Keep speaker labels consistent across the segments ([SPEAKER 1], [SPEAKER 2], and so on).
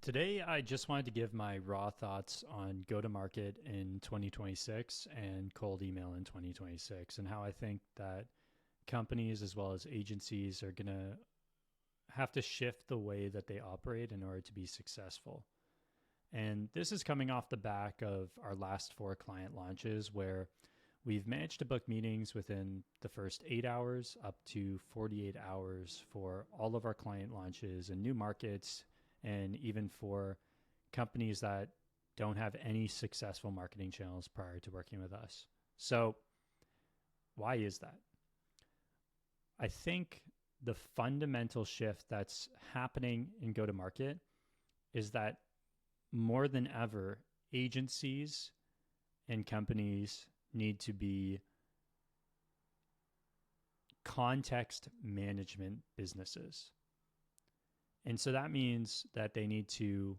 [SPEAKER 1] Today, I just wanted to give my raw thoughts on go to market in 2026 and cold email in 2026, and how I think that companies as well as agencies are going to have to shift the way that they operate in order to be successful. And this is coming off the back of our last four client launches where we've managed to book meetings within the first 8 hours up to 48 hours for all of our client launches and new markets, and even for companies that don't have any successful marketing channels prior to working with us. So, why is that? I think the fundamental shift that's happening in go to market is that more than ever, agencies and companies need to be context management businesses. And so that means that they need to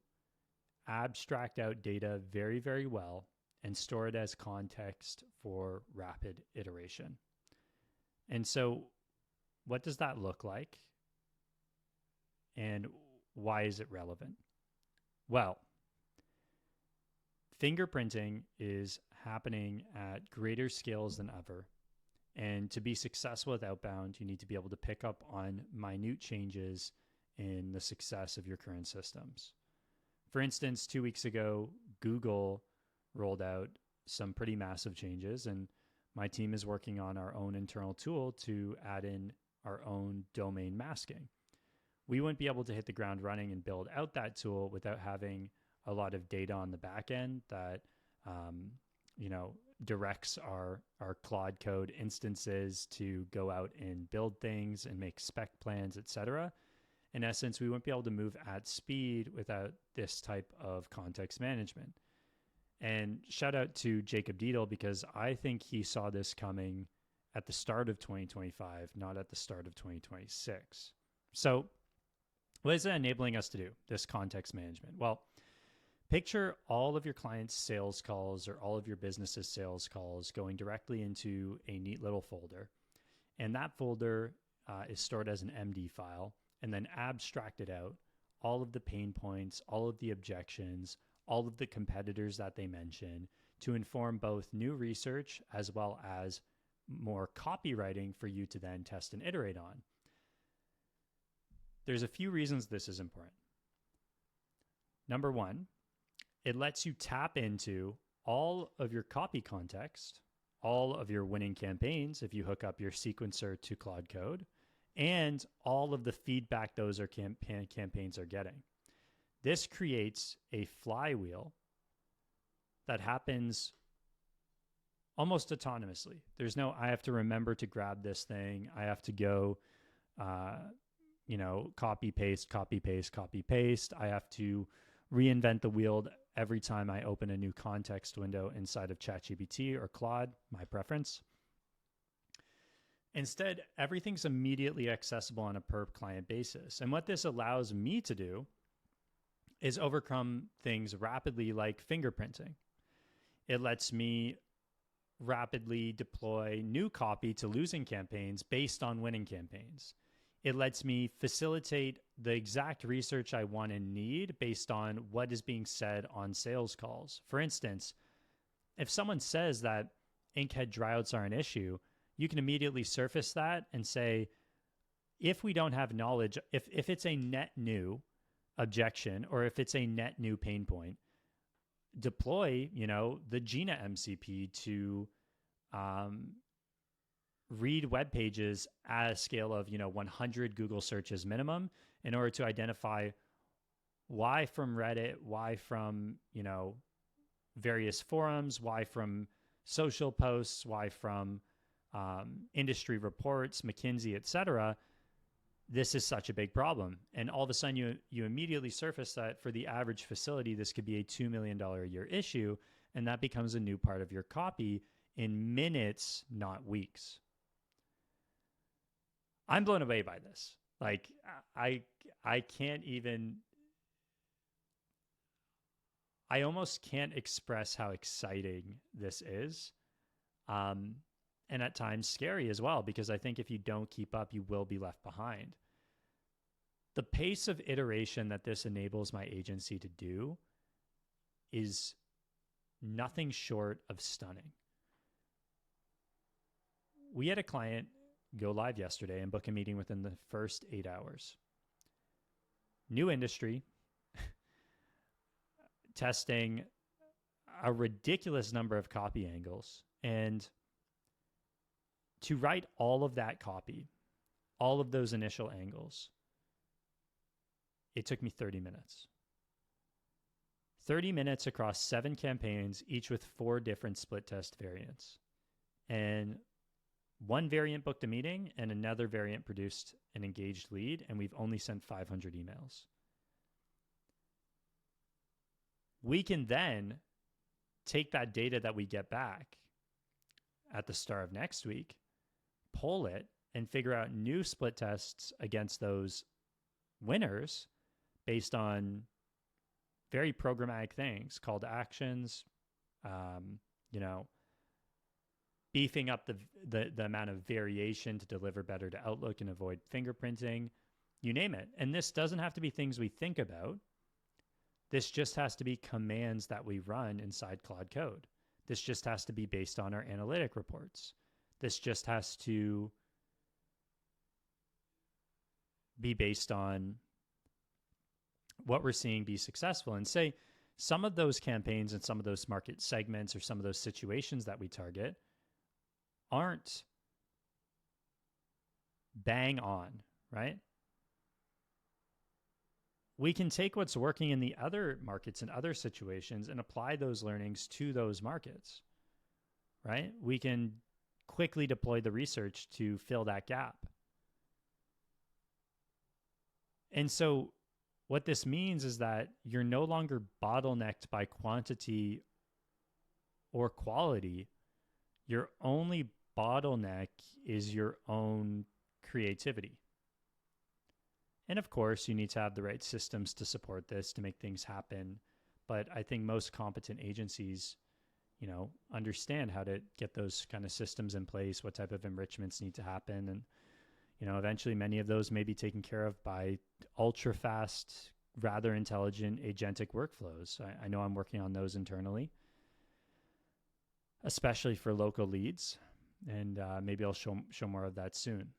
[SPEAKER 1] abstract out data very, very well and store it as context for rapid iteration. And so, what does that look like? And why is it relevant? Well, fingerprinting is happening at greater scales than ever. And to be successful with Outbound, you need to be able to pick up on minute changes in the success of your current systems. For instance, 2 weeks ago, Google rolled out some pretty massive changes, and my team is working on our own internal tool to add in our own domain masking. We wouldn't be able to hit the ground running and build out that tool without having a lot of data on the back end that directs our Claude code instances to go out and build things and make spec plans, etc. In essence, we wouldn't be able to move at speed without this type of context management. And shout out to Jacob Dietl, because I think he saw this coming at the start of 2025, not at the start of 2026. So what is it enabling us to do, this context management? Well, picture all of your clients' sales calls or all of your business's sales calls going directly into a neat little folder. And that folder is stored as an MD file, and then abstracted out all of the pain points, all of the objections, all of the competitors that they mention to inform both new research as well as more copywriting for you to then test and iterate on. There's a few reasons this is important. Number one, it lets you tap into all of your copy context, all of your winning campaigns if you hook up your sequencer to Claude Code, and all of the feedback those campaigns are getting. This creates a flywheel that happens almost autonomously. There's no, I have to remember to grab this thing. I have to go, copy, paste, copy, paste, copy, paste. I have to reinvent the wheel every time I open a new context window inside of ChatGPT or Claude, my preference. Instead, everything's immediately accessible on a per client basis. And what this allows me to do is overcome things rapidly like fingerprinting. It lets me rapidly deploy new copy to losing campaigns based on winning campaigns. It lets me facilitate the exact research I want and need based on what is being said on sales calls. For instance, if someone says that inkhead dryouts are an issue, you can immediately surface that and say, if we don't have knowledge, if it's a net new objection or if it's a net new pain point, deploy, the Gina MCP to read web pages at a scale of, 100 Google searches minimum in order to identify why from Reddit, why from, various forums, why from social posts, why from industry reports, McKinsey, etc. This is such a big problem. And all of a sudden you immediately surface that for the average facility, this could be a $2 million a year issue. And that becomes a new part of your copy in minutes, not weeks. I'm blown away by this. Like I almost can't express how exciting this is. And at times scary as well, because I think if you don't keep up, you will be left behind. The pace of iteration that this enables my agency to do is nothing short of stunning. We had a client go live yesterday and book a meeting within the first 8 hours. New industry, testing a ridiculous number of copy angles. And to write all of that copy, all of those initial angles, it took me 30 minutes. 30 minutes across 7 campaigns, each with 4 different split test variants. And one variant booked a meeting and another variant produced an engaged lead, and we've only sent 500 emails. We can then take that data that we get back at the start of next week, pull it, and figure out new split tests against those winners based on very programmatic things, call to actions, beefing up the amount of variation to deliver better to Outlook and avoid fingerprinting, you name it. And this doesn't have to be things we think about. This just has to be commands that we run inside Claude Code. This just has to be based on our analytic reports. This just has to be based on what we're seeing be successful. And say some of those campaigns and some of those market segments or some of those situations that we target aren't bang on, right? We can take what's working in the other markets and other situations and apply those learnings to those markets, right? We can quickly deploy the research to fill that gap. And so what this means is that you're no longer bottlenecked by quantity or quality. Your only bottleneck is your own creativity. And of course, you need to have the right systems to support this, to make things happen. But I think most competent agencies, understand how to get those kind of systems in place, what type of enrichments need to happen. And, eventually many of those may be taken care of by ultra fast, rather intelligent agentic workflows. I know I'm working on those internally, especially for local leads. And maybe I'll show more of that soon.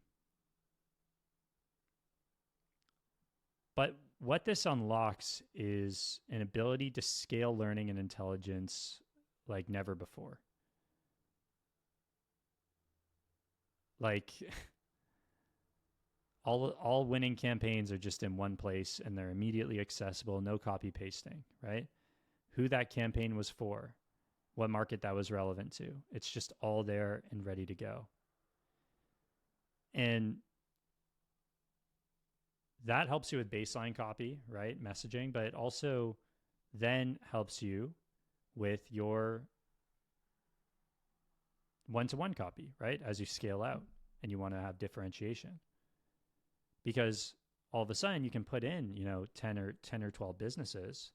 [SPEAKER 1] But what this unlocks is an ability to scale learning and intelligence like never before. Like all winning campaigns are just in one place and they're immediately accessible, no copy pasting, right? Who that campaign was for, what market that was relevant to. It's just all there and ready to go. And that helps you with baseline copy, right? Messaging, but it also then helps you with your one-to-one copy, right? As you scale out and you want to have differentiation. Because all of a sudden you can put in, 10 or 12 businesses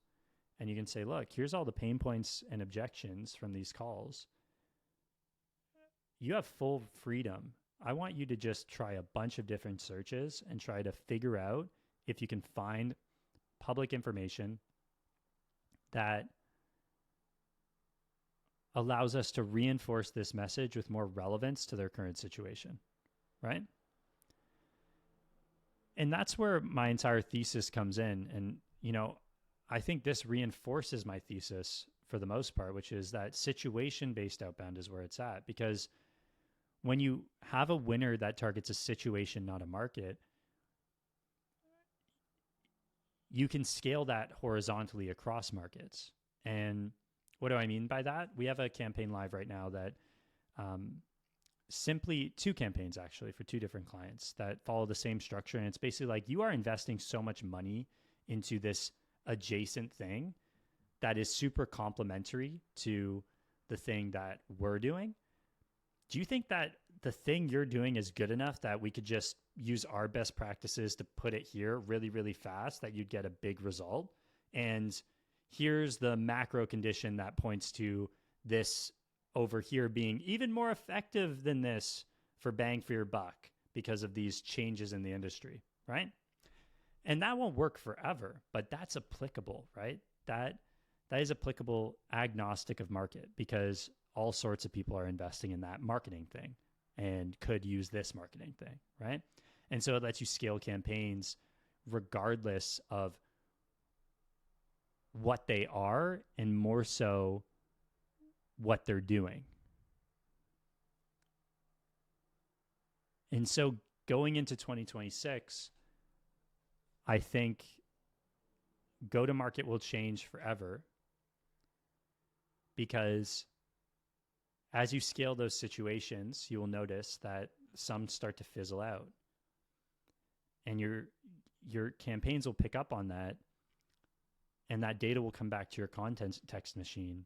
[SPEAKER 1] and you can say, look, here's all the pain points and objections from these calls. You have full freedom. I want you to just try a bunch of different searches and try to figure out if you can find public information that allows us to reinforce this message with more relevance to their current situation, right? And that's where my entire thesis comes in. And, I think this reinforces my thesis for the most part, which is that situation-based outbound is where it's at. Because when you have a winner that targets a situation, not a market, you can scale that horizontally across markets. And what do I mean by that? We have a campaign live right now that simply 2 campaigns actually for 2 different clients that follow the same structure. And it's basically like you are investing so much money into this adjacent thing that is super complementary to the thing that we're doing. Do you think that the thing you're doing is good enough that we could just use our best practices to put it here really, really fast, that you'd get a big result? And here's the macro condition that points to this over here being even more effective than this for bang for your buck because of these changes in the industry, right? And that won't work forever, but that's applicable, right? That is applicable agnostic of market, because all sorts of people are investing in that marketing thing and could use this marketing thing, right? And so it lets you scale campaigns regardless of what they are, and more so what they're doing. And so going into 2026, I think go to market will change forever, because as you scale those situations, you will notice that some start to fizzle out, and your campaigns will pick up on that, and that data will come back to your content text machine,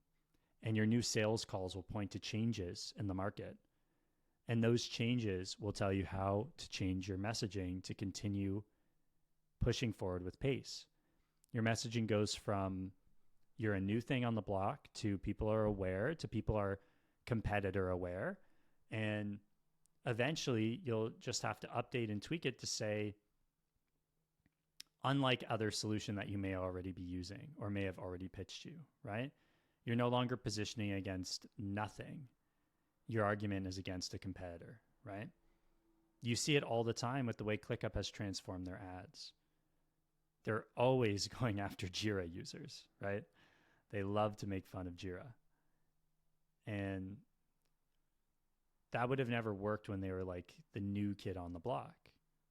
[SPEAKER 1] and your new sales calls will point to changes in the market. And those changes will tell you how to change your messaging to continue pushing forward with pace. Your messaging goes from you're a new thing on the block to people are aware to people are competitor aware. And eventually you'll just have to update and tweak it to say, unlike other solution that you may already be using or may have already pitched you, right? You're no longer positioning against nothing. Your argument is against a competitor, right? You see it all the time with the way ClickUp has transformed their ads. They're always going after Jira users, right? They love to make fun of Jira. And that would have never worked when they were like the new kid on the block,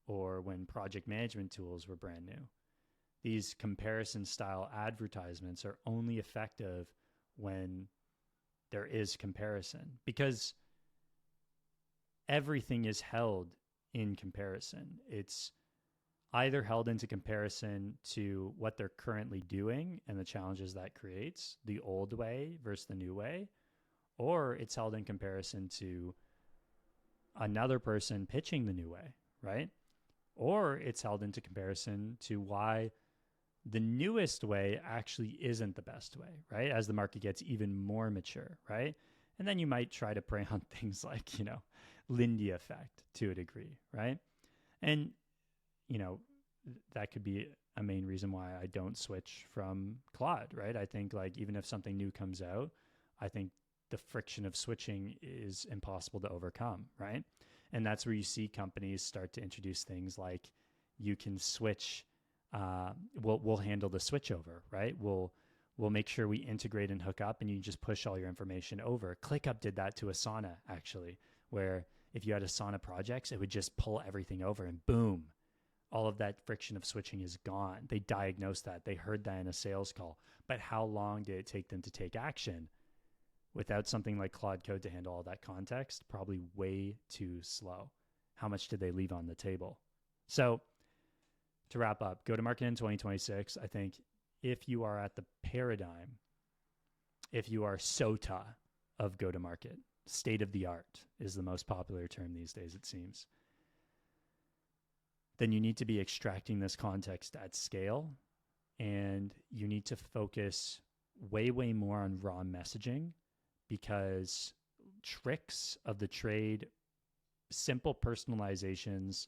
[SPEAKER 1] or when project management tools were brand new. These comparison style advertisements are only effective when there is comparison, because everything is held in comparison. It's either held into comparison to what they're currently doing and the challenges that creates, the old way versus the new way, or it's held in comparison to another person pitching the new way, right? Or it's held into comparison to why the newest way actually isn't the best way, right? As the market gets even more mature, right? And then you might try to prey on things like, Lindy effect to a degree, right? And, that could be a main reason why I don't switch from Claude, right? I think like even if something new comes out, I think the friction of switching is impossible to overcome, right? And that's where you see companies start to introduce things like you can switch. We'll handle the switchover, right? We'll make sure we integrate and hook up, and you just push all your information over. ClickUp did that to Asana, actually, where if you had Asana projects, it would just pull everything over, and boom, all of that friction of switching is gone. They diagnosed that. They heard that in a sales call. But how long did it take them to take action? Without something like Claude Code to handle all that context, probably way too slow. How much did they leave on the table? So to wrap up, go to market in 2026. I think if you are at the paradigm, if you are SOTA of go to market, state of the art is the most popular term these days, it seems, then you need to be extracting this context at scale, and you need to focus way, way more on raw messaging, because tricks of the trade, simple personalizations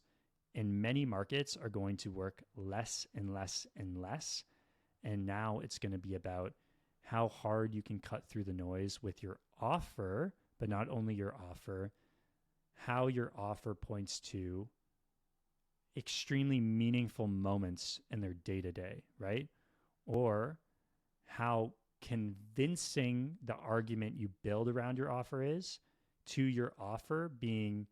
[SPEAKER 1] in many markets are going to work less and less and less. And now it's going to be about how hard you can cut through the noise with your offer, but not only your offer, how your offer points to extremely meaningful moments in their day-to-day, right? Or how convincing the argument you build around your offer is to your offer being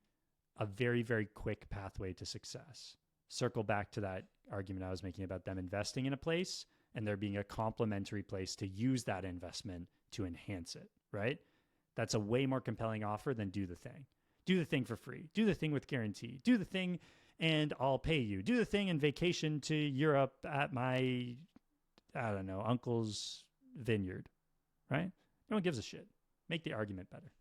[SPEAKER 1] a very, very quick pathway to success. Circle back to that argument I was making about them investing in a place and there being a complementary place to use that investment to enhance it, right? That's a way more compelling offer than do the thing. Do the thing for free. Do the thing with guarantee. Do the thing and I'll pay you. Do the thing and vacation to Europe at my, uncle's vineyard, right? No one gives a shit. Make the argument better.